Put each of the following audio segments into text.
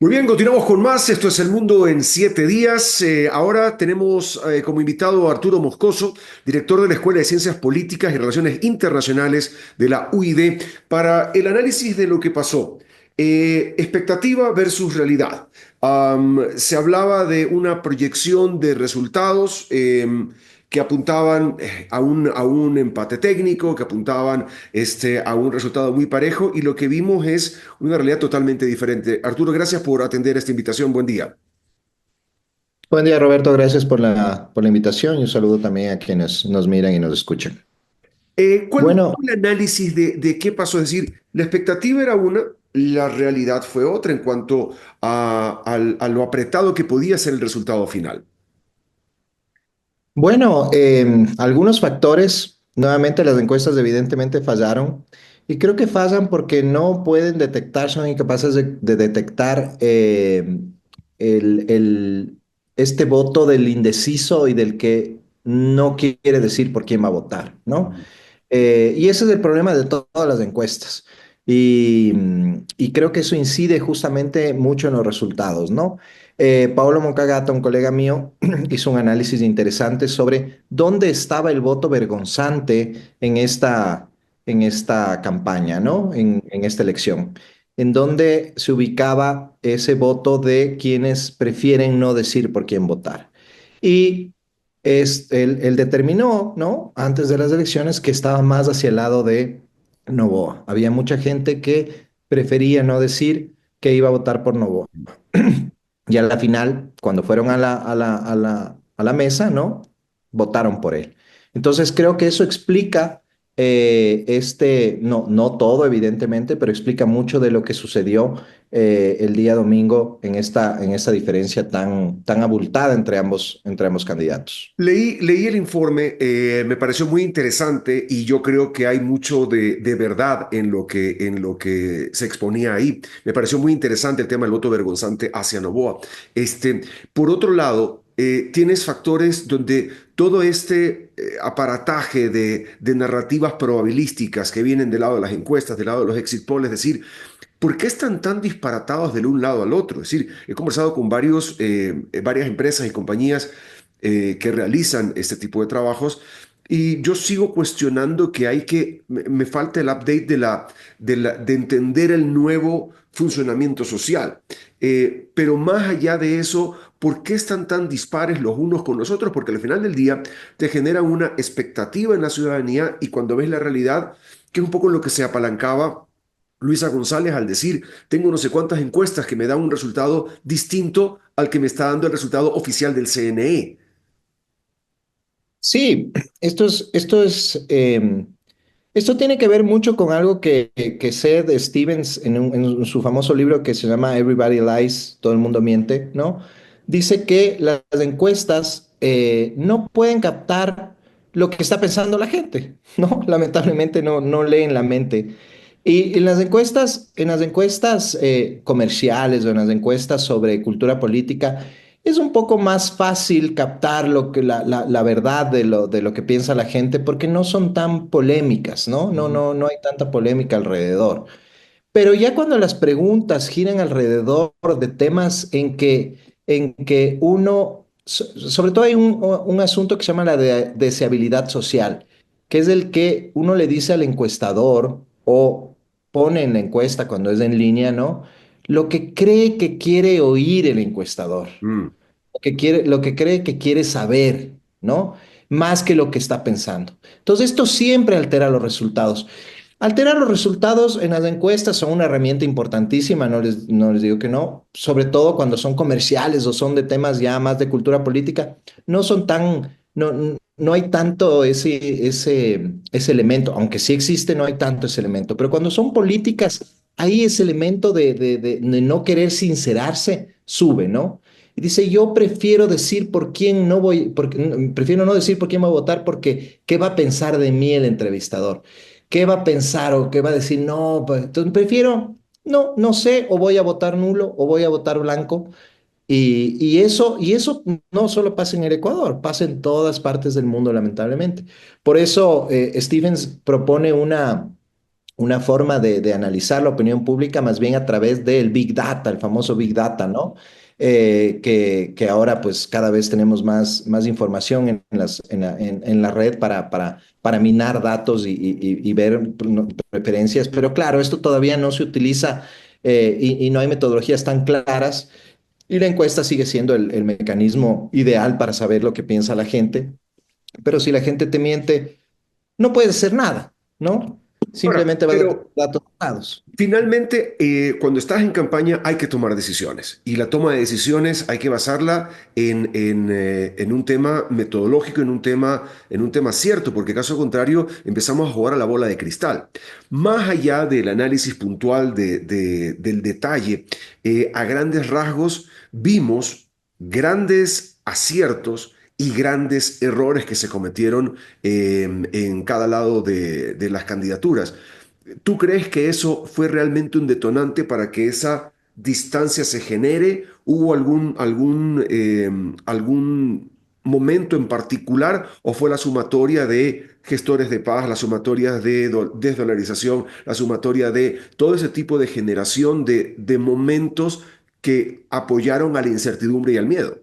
Muy bien, continuamos con más. Esto es El Mundo en 7 días. Ahora tenemos como invitado a Arturo Moscoso, director de la Escuela de Ciencias Políticas y Relaciones Internacionales de la UID, para el análisis de lo que pasó. Expectativa versus realidad. Se hablaba de una proyección de resultados que apuntaban a un empate técnico, que apuntaban a un resultado muy parejo, y lo que vimos es una realidad totalmente diferente. Arturo, gracias por atender esta invitación. Buen día. Buen día, Roberto. Gracias por la invitación y un saludo también a quienes nos miran y nos escuchan. ¿Cuál Bueno, fue el análisis de qué pasó? Es decir, la expectativa era una, la realidad fue otra en cuanto a lo apretado que podía ser el resultado final. algunos factores, nuevamente las encuestas evidentemente fallaron y creo que fallan porque no pueden detectar, son incapaces de detectar el, el- este voto del indeciso y del que no quiere decir por quién va a votar, ¿no? Y ese es el problema de todas las encuestas. Y creo que eso incide justamente mucho en los resultados, ¿no? Paolo Moncagata, un colega mío, hizo un análisis interesante sobre dónde estaba el voto vergonzante en esta campaña, ¿no? En esta elección. En dónde se ubicaba ese voto de quienes prefieren no decir por quién votar. Y él determinó, ¿no? Antes de las elecciones que estaba más hacia el lado de Noboa. Había mucha gente que prefería no decir que iba a votar por Noboa. Y a la final, cuando fueron a la mesa, ¿no? Votaron por él. Entonces creo que eso explica no todo evidentemente, pero explica mucho de lo que sucedió el día domingo en esta diferencia tan abultada entre ambos candidatos. Leí el informe, me pareció muy interesante y yo creo que hay mucho de verdad en lo que se exponía ahí. Me pareció muy interesante el tema del voto vergonzante hacia Noboa. Este, por otro lado, tienes factores donde todo aparataje de narrativas probabilísticas que vienen del lado de las encuestas, del lado de los exit polls, es decir, ¿por qué están tan disparatados de un lado al otro? Es decir, he conversado con varias empresas y compañías que realizan este tipo de trabajos y yo sigo cuestionando que me falta el update de entender el nuevo funcionamiento social. Pero más allá de eso, ¿por qué están tan dispares los unos con los otros? Porque al final del día te generan una expectativa en la ciudadanía y cuando ves la realidad, que es un poco en lo que se apalancaba Luisa González al decir, tengo no sé cuántas encuestas que me dan un resultado distinto al que me está dando el resultado oficial del CNE. Sí, esto tiene que ver mucho con algo que Seth Stevens en su famoso libro que se llama Everybody Lies, todo el mundo miente, ¿no? Dice que las encuestas no pueden captar lo que está pensando la gente, ¿no? Lamentablemente no leen la mente. Y en las encuestas comerciales o en las encuestas sobre cultura política, es un poco más fácil captar la verdad de lo que piensa la gente porque no son tan polémicas, ¿no? No, Ujú. no, no hay tanta polémica alrededor. Pero ya cuando las preguntas giran alrededor de temas en que sobre todo hay un asunto que se llama la deseabilidad social, que es el que uno le dice al encuestador o pone en la encuesta cuando es en línea, ¿no? Lo que cree que quiere oír el encuestador Mm. lo que cree que quiere saber, ¿no? Más que lo que está pensando. Entonces, esto siempre altera los resultados. Alterar los resultados en las encuestas son una herramienta importantísima, no les digo que no, sobre todo cuando son comerciales o son de temas ya más de cultura política, no hay tanto ese elemento, aunque sí existe, no hay tanto ese elemento, pero cuando son políticas, ahí ese elemento de no querer sincerarse sube, ¿no? Y dice, yo prefiero decir por quién no voy, prefiero no decir por quién voy a votar porque ¿qué va a pensar de mí el entrevistador? ¿Qué va a pensar o qué va a decir? No, pues, entonces prefiero, no sé, o voy a votar nulo o voy a votar blanco. Y eso no solo pasa en el Ecuador, pasa en todas partes del mundo, lamentablemente. Por eso Stevens propone una forma de analizar la opinión pública más bien a través del Big Data, el famoso Big Data, ¿no? Que ahora pues cada vez tenemos más información en la red para minar datos y ver preferencias, pero claro, esto todavía no se utiliza y no hay metodologías tan claras y la encuesta sigue siendo el mecanismo ideal para saber lo que piensa la gente, pero si la gente te miente no puedes hacer nada, ¿no? Ahora, Simplemente vas a tener pero datos dados. finalmente, cuando estás en campaña hay que tomar decisiones y la toma de decisiones hay que basarla en un tema metodológico, en un tema cierto, porque caso contrario empezamos a jugar a la bola de cristal. Más allá del análisis puntual del detalle, a grandes rasgos vimos grandes aciertos y grandes errores que se cometieron en cada lado de las candidaturas. ¿Tú crees que eso fue realmente un detonante para que esa distancia se genere? ¿Hubo algún momento en particular o fue la sumatoria de gestores de paz, la sumatoria de desdolarización, la sumatoria de todo ese tipo de generación de momentos que apoyaron a la incertidumbre y al miedo?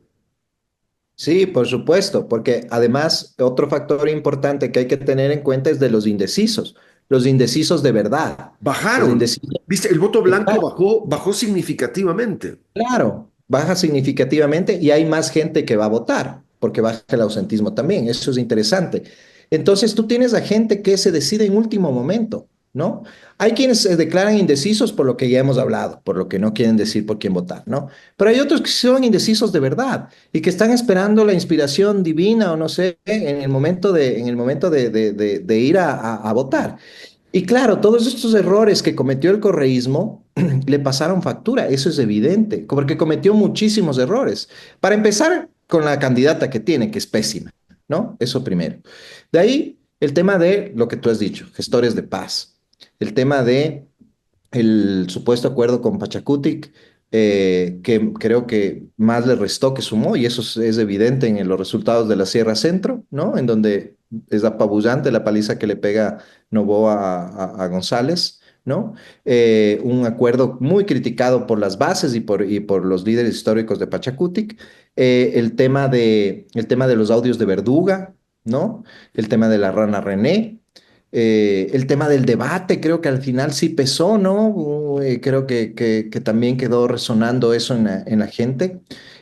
Sí, por supuesto, porque además otro factor importante que hay que tener en cuenta es de los indecisos de verdad, los Bajaron. indecisos. ¿Viste? El voto blanco bajó significativamente. Claro, baja significativamente y hay más gente que va a votar, porque baja el ausentismo también, eso es interesante. Entonces tú tienes a gente que se decide en último momento, ¿no? Hay quienes se declaran indecisos por lo que ya hemos hablado, por lo que no quieren decir por quién votar, ¿no? Pero hay otros que son indecisos de verdad y que están esperando la inspiración divina o no sé, en el momento de ir a votar. Y claro, todos estos errores que cometió el correísmo le pasaron factura, eso es evidente, porque cometió muchísimos errores. Para empezar, con la candidata que tiene, que es pésima, ¿no? Eso primero. De ahí, el tema de lo que tú has dicho, gestores de paz. El tema de el supuesto acuerdo con Pachacutic, que creo que más le restó que sumó, y eso es evidente en los resultados de la Sierra Centro, ¿no? En donde es apabullante la paliza que le pega Novoa a González, ¿no? Un acuerdo muy criticado por las bases y por los líderes históricos de Pachacutic. El tema de los audios de Verduga, ¿no? El tema de la rana René. El tema del debate, creo que al final sí pesó, ¿no? Creo que también quedó resonando eso en la gente.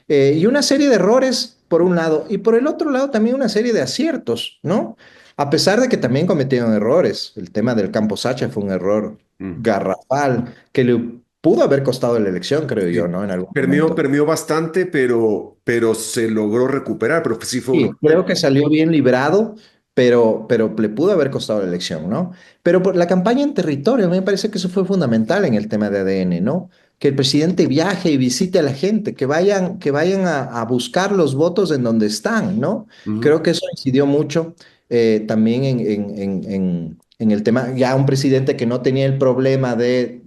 Y una serie de errores, por un lado, y por el otro lado también una serie de aciertos, ¿no? A pesar de que también cometieron errores. El tema del Campo Sacha fue un error Mm. garrafal que le pudo haber costado la elección, creo yo, Sí. ¿no? En algún Permeó, momento. permeó bastante, pero se logró recuperar, pero sí fue un... Sí, creo que salió bien librado, pero le pudo haber costado la elección, ¿no? Pero por la campaña en territorio, a mí me parece que eso fue fundamental en el tema de ADN, ¿no? Que el presidente viaje y visite a la gente, que vayan a buscar los votos en donde están, ¿no? Ujú. Creo que eso incidió mucho también en el tema, ya un presidente que no tenía el problema de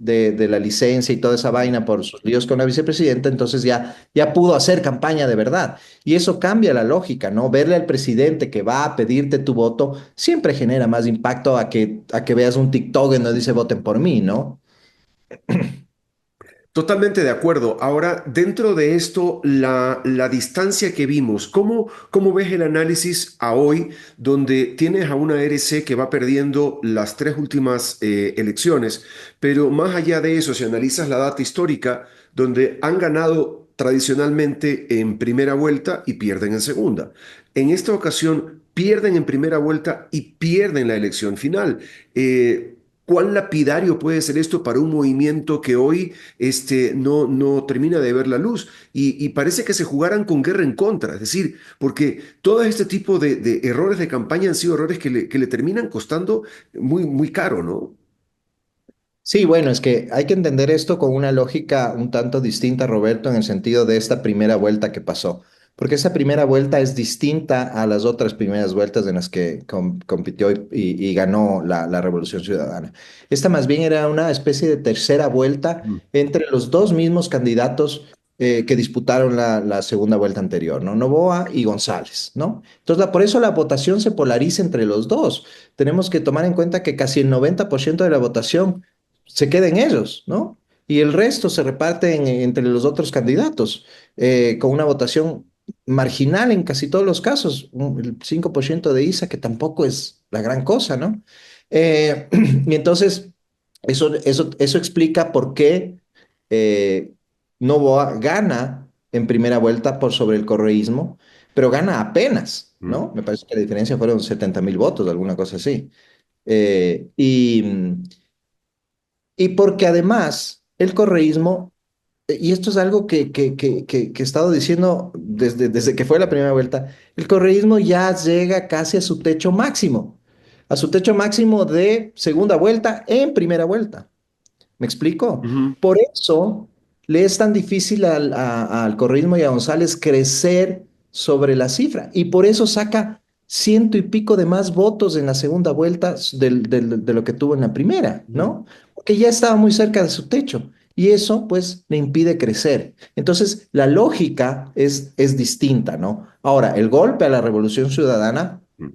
la licencia y toda esa vaina por sus líos con la vicepresidenta, entonces ya pudo hacer campaña de verdad. Y eso cambia la lógica, ¿no? Verle al presidente que va a pedirte tu voto siempre genera más impacto a que veas un TikTok en donde dice voten por mí, ¿no? Totalmente de acuerdo. Ahora, dentro de esto, la distancia que vimos, ¿cómo ves el análisis a hoy, donde tienes a una RC que va perdiendo las tres últimas elecciones, pero más allá de eso, si analizas la data histórica, donde han ganado tradicionalmente en primera vuelta y pierden en segunda. En esta ocasión, pierden en primera vuelta y pierden la elección final. ¿Cuán lapidario puede ser esto para un movimiento que hoy no termina de ver la luz y parece que se jugaran con guerra en contra, es decir, porque todo este tipo de errores de campaña han sido errores que le terminan costando muy, muy caro, ¿no? Sí, bueno, es que hay que entender esto con una lógica un tanto distinta, Roberto, en el sentido de esta primera vuelta que pasó, porque esa primera vuelta es distinta a las otras primeras vueltas en las que compitió y ganó la Revolución Ciudadana. Esta más bien era una especie de tercera vuelta Mm. entre los dos mismos candidatos que disputaron la segunda vuelta anterior, ¿no? Noboa y González, ¿no? Entonces, por eso la votación se polariza entre los dos. Tenemos que tomar en cuenta que casi el 90% de la votación se queda en ellos, ¿no? Y el resto se reparte entre los otros candidatos, con una votación marginal en casi todos los casos, el 5% de ISA, que tampoco es la gran cosa, ¿no? Y entonces, eso explica por qué eh, Novoa gana en primera vuelta por sobre el correísmo, pero gana apenas, Mm, ¿no? Me parece que la diferencia fueron 70.000 votos, alguna cosa así. Eh, y, y porque además el correísmo, y esto es algo que he estado diciendo desde que fue la primera vuelta, el correísmo ya llega casi a su techo máximo de segunda vuelta en primera vuelta. ¿Me explico? ujú, Por eso le es tan difícil al correísmo y a González crecer sobre la cifra. Y por eso saca ciento y pico de más votos en la segunda vuelta de lo que tuvo en la primera, ujú, ¿no? Porque ya estaba muy cerca de su techo. Y eso, pues, le impide crecer. Entonces, la lógica es distinta, ¿no? Ahora, el golpe a la Revolución Ciudadana mm.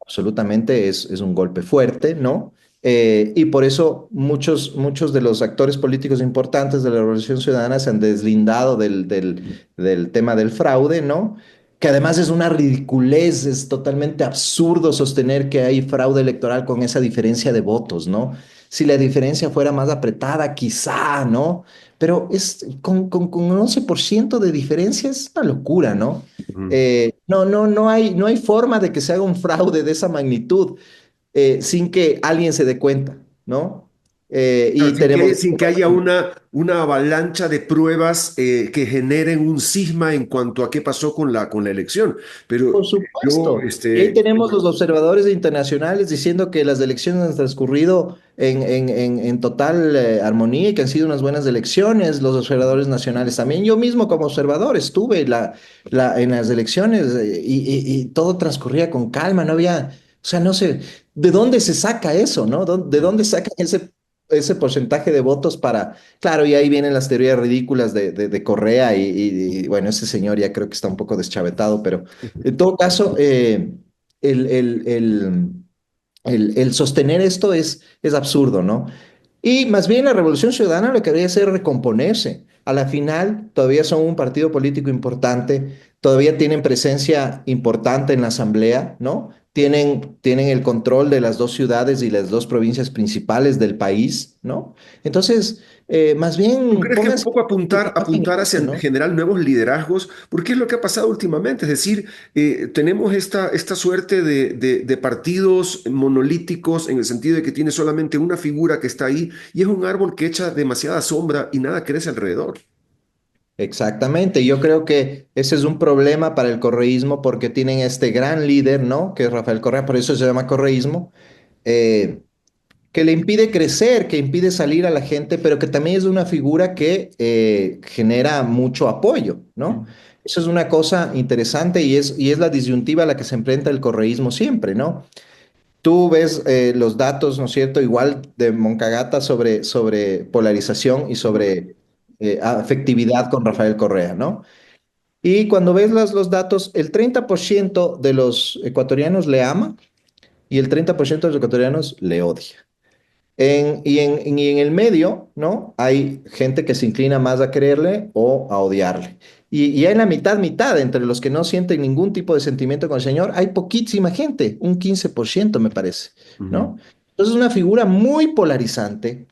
absolutamente es un golpe fuerte, ¿no? Y por eso muchos de los actores políticos importantes de la Revolución Ciudadana se han deslindado del tema del fraude, ¿no? Que además es una ridiculez, es totalmente absurdo sostener que hay fraude electoral con esa diferencia de votos, ¿no? Si la diferencia fuera más apretada, quizá, ¿no? Pero con un 11% de diferencia es una locura, ¿no? Ujú. No hay forma de que se haga un fraude de esa magnitud sin que alguien se dé cuenta, ¿no? Claro, Y tenemos... sin que haya una avalancha de pruebas que generen un cisma en cuanto a qué pasó con la elección. Pero Por yo, supuesto. Y ahí tenemos los observadores internacionales diciendo que las elecciones han transcurrido en total armonía y que han sido unas buenas elecciones. Los observadores nacionales también. Yo mismo como observador estuve en las elecciones y todo transcurría con calma. No había, o sea, no sé, ¿de dónde se saca eso, no? ¿De dónde sacan ese porcentaje de votos para... Claro, y ahí vienen las teorías ridículas de Correa bueno, ese señor ya creo que está un poco deschavetado, pero... En todo caso, el, el- el- el sostener esto es absurdo, ¿no? Y más bien la Revolución Ciudadana lo que debería hacer es recomponerse. A la final, todavía son un partido político importante, todavía tienen presencia importante en la Asamblea, ¿no? Tienen el control de las dos ciudades y las dos provincias principales del país, ¿no? Entonces, más ¿tú bien crees que un pónganse poco y trabajen en apuntar hacia eso, ¿no? generar nuevos liderazgos? Porque es lo que ha pasado últimamente. Es decir, tenemos esta suerte de partidos monolíticos en el sentido de que tiene solamente una figura que está ahí y es un árbol que echa demasiada sombra y nada crece alrededor. Exactamente, yo creo que ese es un problema para el correísmo porque tienen este gran líder, ¿no? Que es Rafael Correa, por eso se llama correísmo, eh, que le impide crecer, que impide salir a la gente, pero que también es una figura que genera mucho apoyo, ¿no? Eso es una cosa interesante y es la disyuntiva a la que se enfrenta el correísmo siempre, ¿no? Tú ves los datos, ¿no es cierto? Igual de Moncagata sobre polarización y Ujú, sobre afectividad con Rafael Correa, ¿no? Y cuando ves los datos, el 30% de los ecuatorianos le ama y el 30% de los ecuatorianos le odia. Y en el medio, ¿no? Hay gente que se inclina más a quererle o a odiarle. Y hay la mitad, mitad, entre los que no sienten ningún tipo de sentimiento con el Señor, hay poquísima gente, un 15% me parece, ujú, ¿no? Entonces es una figura muy polarizante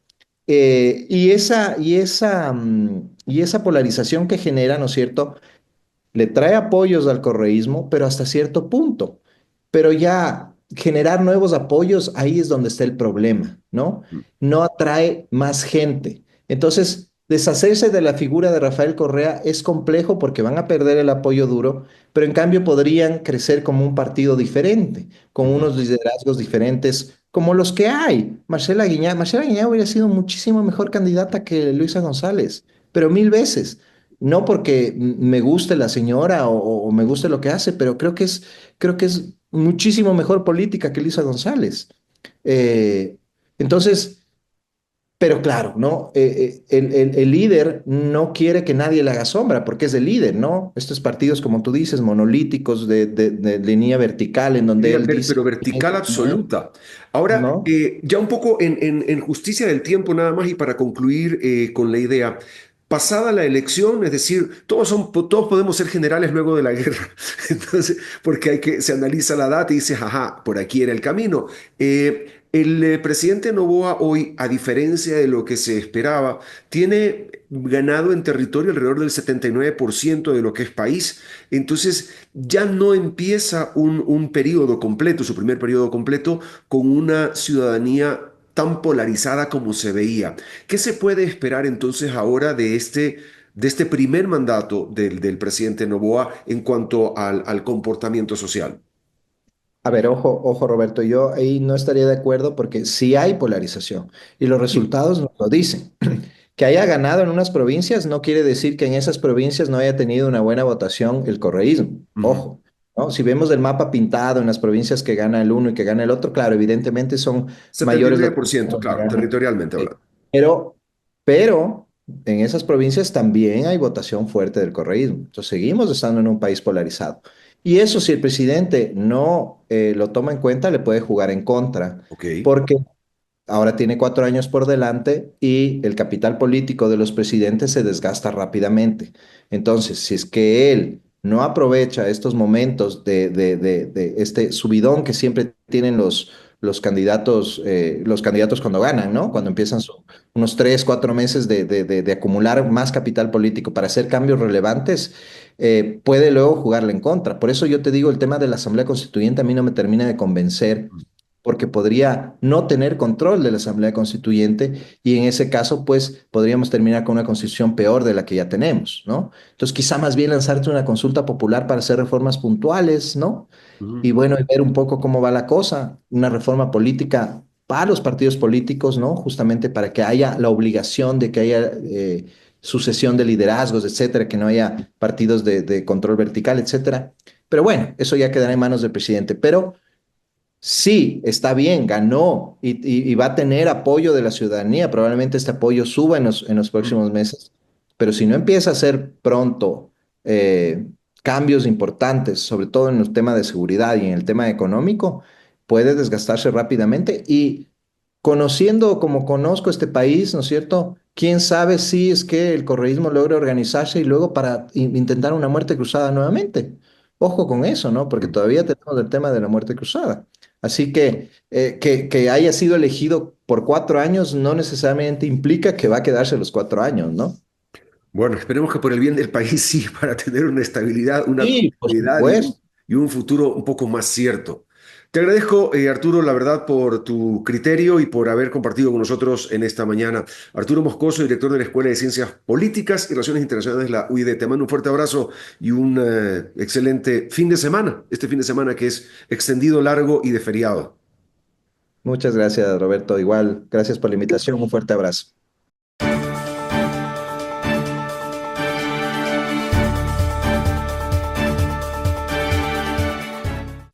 y esa polarización que genera, ¿no es cierto? Le trae apoyos al correísmo, pero hasta cierto punto. Pero ya generar nuevos apoyos, ahí es donde está el problema, ¿no? ujú, No atrae más gente. Entonces, deshacerse de la figura de Rafael Correa es complejo porque van a perder el apoyo duro, pero en cambio podrían crecer como un partido diferente, con ujú. unos liderazgos diferentes como los que hay. Marcela Guiñá hubiera sido muchísimo mejor candidata que Luisa González, pero mil veces. No porque me guste la señora o me guste lo que hace, pero creo que es muchísimo mejor política que Elisa González. Eh, entonces, Pero claro, ¿no? El líder no quiere que nadie le haga sombra porque es el líder, ¿no? Estos partidos, como tú dices, monolíticos de línea vertical, en donde él dice, Pero vertical absoluta. Ahora, ¿no? ya un poco en justicia del tiempo nada más y para concluir con la idea, pasada la elección, es decir, todos podemos ser generales luego de la guerra, entonces, porque se analiza la data y dices, ajá, por aquí era el camino. El presidente Noboa hoy, a diferencia de lo que se esperaba, tiene ganado en territorio alrededor del 79% de lo que es país. Entonces, ya no empieza un periodo completo, su primer periodo completo, con una ciudadanía tan polarizada como se veía. ¿Qué se puede esperar entonces ahora de este primer mandato del presidente Noboa en cuanto al comportamiento social? A ver, ojo, ojo, Roberto, yo ahí no estaría de acuerdo porque sí hay polarización y los Sí. resultados nos lo dicen. Que haya ganado en unas provincias no quiere decir que en esas provincias no haya tenido una buena votación el correísmo. Ujú. Ojo, ¿no? Si vemos el mapa pintado en las provincias que gana el uno y que gana el otro, claro, evidentemente son setenta y mayores nueve las por provincias ciento, donde claro, gana. territorialmente Sí. hablando. Pero, pero en esas provincias también hay votación fuerte del correísmo. Entonces seguimos estando en un país polarizado. Y eso, si el presidente no lo toma en cuenta, le puede jugar en contra, Ok. porque ahora tiene 4 años por delante y el capital político de los presidentes se desgasta rápidamente. Entonces, si es que él no aprovecha estos momentos de este subidón que siempre tienen los candidatos cuando ganan, ¿no? Cuando empiezan unos 3, 4 meses de acumular más capital político para hacer cambios relevantes, puede luego jugarle en contra. Por eso yo te digo, el tema de la Asamblea Constituyente a mí no me termina de convencer porque podría no tener control de la Asamblea Constituyente y en ese caso, pues, podríamos terminar con una constitución peor de la que ya tenemos, ¿no? Entonces, quizá más bien lanzarte una consulta popular para hacer reformas puntuales, ¿no? Y Ujú. bueno, y ver un poco cómo va la cosa, una reforma política para los partidos políticos, ¿no? Justamente para que haya la obligación de que haya sucesión de liderazgos, etcétera, que no haya partidos de control vertical, etcétera. Pero bueno, eso ya quedará en manos del presidente. Pero sí, está bien, ganó y va a tener apoyo de la ciudadanía. Probablemente este apoyo suba en los Ujú. próximos meses, pero si no empieza a hacer pronto eh, cambios importantes, sobre todo en el tema de seguridad y en el tema económico, puede desgastarse rápidamente. Y conociendo como conozco este país, ¿no es cierto? ¿Quién sabe si es que el correísmo logre organizarse y luego para intentar una muerte cruzada nuevamente? Ojo con eso, ¿no? Porque Ujú. todavía tenemos el tema de la muerte cruzada. Así que haya sido elegido por 4 años no necesariamente implica que va a quedarse los 4 años, ¿no? Bueno, esperemos que por el bien del país sí, para tener una estabilidad, una Sí, por continuidad supuesto. y un futuro un poco más cierto. Te agradezco, Arturo, la verdad, por tu criterio y por haber compartido con nosotros en esta mañana. Arturo Moscoso, director de la Escuela de Ciencias Políticas y Relaciones Internacionales de la UID. Te mando un fuerte abrazo y un excelente fin de semana. Este fin de semana que es extendido, largo y de feriado. Muchas gracias, Roberto. Igual, gracias por la invitación. Un fuerte abrazo.